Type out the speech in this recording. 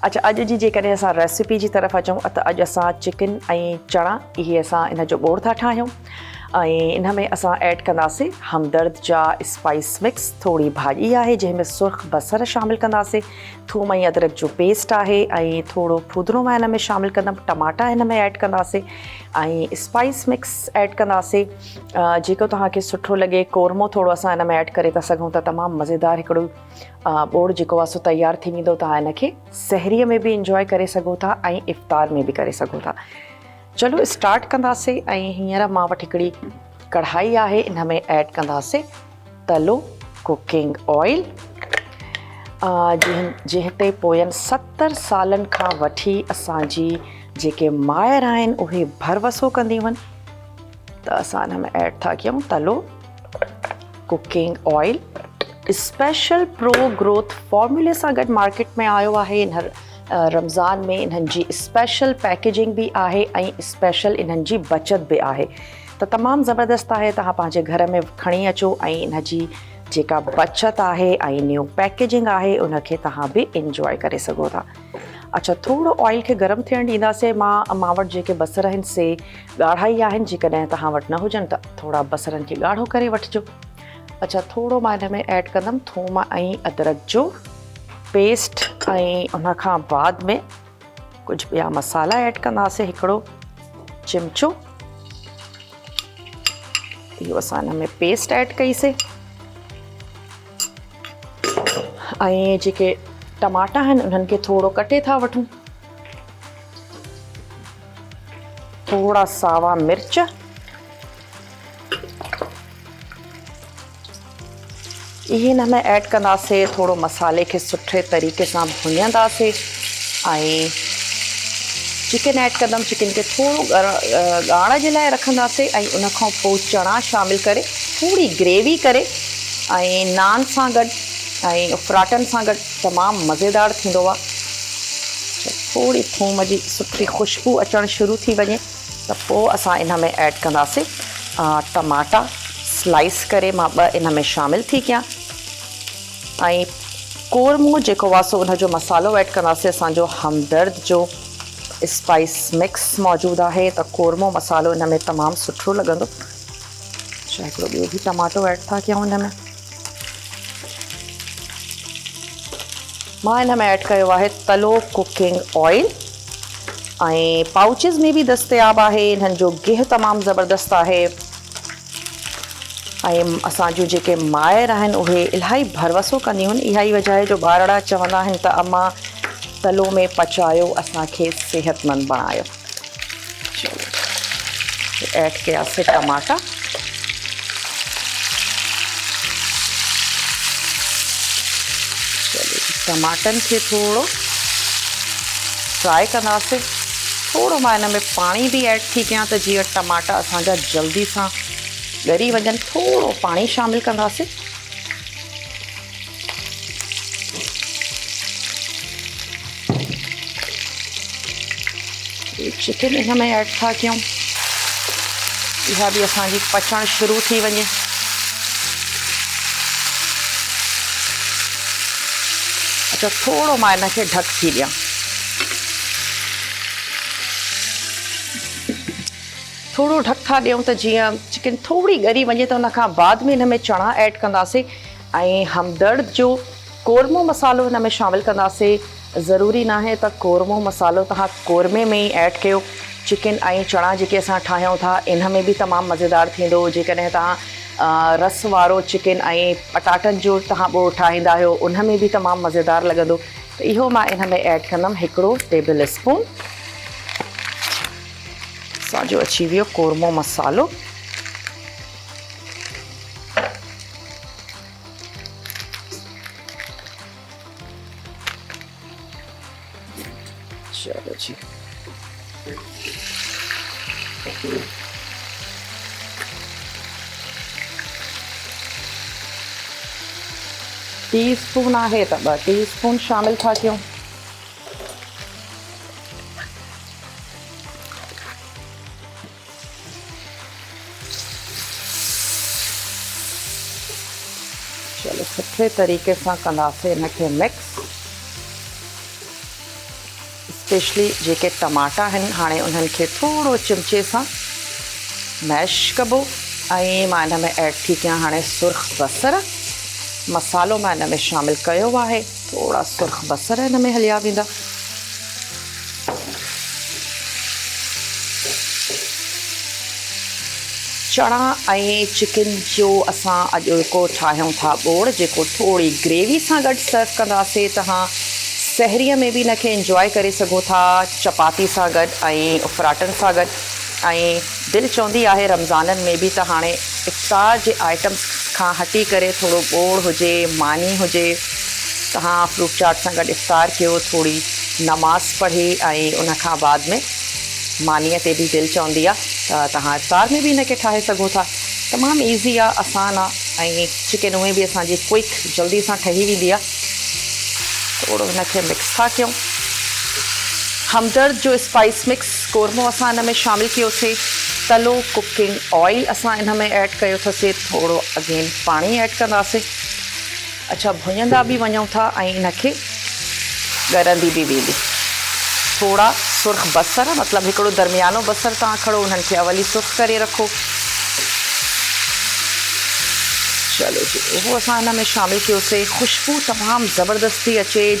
अच्छा, अॼु जी जेकॾहिं असां रेसिपी जी तरफ़ अचूं त अॼु असां चिकन ऐं चणा इहे असां इन जो ॿोड़ था ठाहियूं ऐं इन में असां ऐड कंदासीं हमदर्द जा स्पाइस मिक्स, थोरी भाॼी आहे जंहिंमें सुर्ख बसर शामिलु कंदासीं, थूम ऐं अदरक जो पेस्ट आहे ऐं थोरो फुदिनो मां इन में शामिलु कंदमि, टमाटा हिन में ऐड कंदासीं ऐं स्पाइस मिक्स ऐड कंदासीं। जेको तव्हांखे सुठो लॻे, कोरमो थोरो असां हिन में ऐड करे था सघूं त तमामु मज़ेदार हिकिड़ो ॿोड़ जेको आहे सो तयारु थी वेंदो। तव्हां इनखे सहरीअ में बि इंजॉय करे सघो था ऐं इफ़्तार में बि करे सघो था। चलो स्टार्ट कंदासीं। ऐं हींअर मां वटि हिकिड़ी कढ़ाई आहे, इन में ऐड कंदासीं तलो कुकिंग ऑयल। जंहिं ते पोयनि 70 सालनि खां वठी असांजी जेके माइर आहिनि उहे भरवसो कंदियूं आहिनि, त असां हिन में ऐड था कयूं तलो cooking oil. Special pro growth फॉर्मूले सां गॾु मार्केट में आयो आहे। इन रमज़ान में इन्हनि जी स्पेशल पैकेजिंग बि आहे ऐं स्पेशल इन्हनि जी बचत बि आहे, त तमामु ज़बरदस्त आहे। तव्हां पंहिंजे घर में खणी अचो ऐं इन जी जेका बचत आहे ऐं न्यू पैकेजिंग आहे उनखे तव्हां बि इंजॉय करे सघो था। अच्छा, थोरो ऑयल खे गरम थियणु ॾींदासीं। मां वटि जेके बसर आहिनि से ॻाढ़ा ई आहिनि, जेकॾहिं तव्हां वटि न हुजनि त थोरा बसरनि खे ॻाढ़ो करे वठिजो। अच्छा, थोरो मां हिन में ऐड कंदमि थूम ऐं अदरक जो पेस्ट ऐं उनखां बाद में कुझु ॿिया मसाला ऐड कंदासीं। हिकिड़ो चिमचो इहो असां हिन में पेस्ट ऐड कईसीं ऐं जेके टमाटा आहिनि उन्हनि खे थोरो कटे था वठूं, थोरा सावा मिर्च, इहे हिन में ऐड कंदासीं। थोरो मसाले खे सुठे तरीक़े सां भुञंदासीं ऐं चिकन ऐड कंदमि। चिकन खे थोरो ॻाढ़ जे लाइ रखंदासीं ऐं उनखां पोइ चणा शामिलु करे थोरी ग्रेवी करे ऐं नान सां गॾु ऐं पराठनि सां गॾु तमामु मज़ेदार थींदो आहे। थोरी थूम जी सुठी ख़ुशबू अचणु शुरू थी वञे त पोइ असां इन में ऐड कंदासीं टमाटा स्लाइस करे मां 2 इन में शामिलु थी कयां ऐं कोरमो जेको आहे सो उनजो मसालो ऐड कंदासीं। असांजो हमदर्द जो स्पाइस मिक्स मौजूदु आहे, त कोरमो मसालो इन में तमामु सुठो लॻंदो। अच्छा, हिकिड़ो ॿियो बि टमाटो ऐड था कयूं हिन में। मां हिन में ऐड कयो आहे तलो कुकिंग ऑयल ऐं पाउचिस में बि दस्तयाबु आहे। इन्हनि जो गिह तमामु ज़बरदस्त आहे ऐं असांजूं जेके माइर आहिनि उहे इलाही भरवसो कंदियूं आहिनि। इहा ई वजह आहे जो ॿारड़ा चवंदा आहिनि त अम्मा तलो में पचायो, असांखे सेहतमंद बणायो। चलो ऐड कयासीं टमाटा, टमाटनि खे थोरो फ्राई कंदासीं। थोरो मां हिन में पाणी बि ऐड थी कयां त जीअं टमाटा असांजा जल्दी सां ॻरी वञनि। थोरो पाणी शामिलु कंदासीं। चिकन हिन में ऐड था कयूं, इहा बि असांजी पचणु शुरू थी वञे। अच्छा, थोरो मां हिनखे ढक थी ॾियां। थोरो ढक था ॾियूं त जीअं चिकन थोरी ॻरी वञे त उनखां बाद में हिन में चणा ऐड कंदासीं ऐं हमदर्द जो कोरमो मसालो हिन में शामिलु कंदासीं। ज़रूरी न आहे त कोरमो मसालो तव्हां कोरमे में ई ऐड कयो। चिकन ऐं चणा जेके असां ठाहियूं था इन में बि तमामु मज़ेदार थींदो। जेकॾहिं तव्हां रस वारो चिकन ऐं पटाटनि जो तव्हां ॿोड़ ठाहींदा आहियो उन में बि तमामु मज़ेदार लॻंदो। त इहो मां इन में ऐड कंदमि हिकिड़ो टेबल स्पून। असांजो अची वियो कोरमो मसालो। चलो जी, टीस्पून आहे त 2 टीस्पून शामिलु था कयूं। चलो सुठे तरीक़े सां कंदासीं इनखे मिक्स। स्पेशली जेके टमाटा आहिनि हाणे उन्हनि खे थोरो चिमचे सां मैश कबो। ऐं मां हिन में ऐड थी कयां हाणे सुर्ख बसर। मसालो मां हिन में शामिलु कयो आहे, थोरा सुर्ख बसर हिन में हलिया वेंदा। चणा ऐं चिकन जो असां अॼु जेको ठाहियूं था ॿोड़, जेको थोरी ग्रेवी सां गॾु सर्व कंदासीं। तव्हां सहरीअ में बि हिनखे इंजॉय करे सघो था, चपाती सां गॾु ऐं उफराटनि सां गॾु। ऐं दिलि चवंदी आहे रमज़ाननि में बि त हाणे इफ़्तार जे आइटम्स खां हटी करे थोरो ॿोड़ हुजे, मानी हुजे, तव्हां फ्रूट चाट सां गॾु इफ़्तार कयो, थोरी नमाज़ पढ़ी ऐं उनखां बाद में मानीअ ते बि दिलि चवंदी आहे त तव्हां इफ़्तार में बि हिनखे ठाहे सघो था। तमामु ईज़ी आहे, आसान आहे ऐं चिकन उहे बि असांजी क्विक जल्दी सां ठही वेंदी आहे। थोरो हिनखे मिक्स था कयूं। हमदर्द जो स्पाइस मिक्स कोरमो असां हिन में शामिलु कयोसीं। तलो कुकिंग ऑयल असां हिन में ऐड कयो अथसीं। थोरो अगेन पाणी ऐड कंदासीं। अच्छा, भुञंदा बि वञूं था ऐं हिनखे ॻरंदी बि वेंदी। थोरा सुर्ख बसर, मतिलबु हिकिड़ो दरमियानो बसर तव्हां खणो, उन्हनि खे अवली सुर्ख करे रखो। चलो जी, उहो असां हिन में शामिलु कयोसीं। ख़ुशबू तमामु ज़बरदस्ती अचे,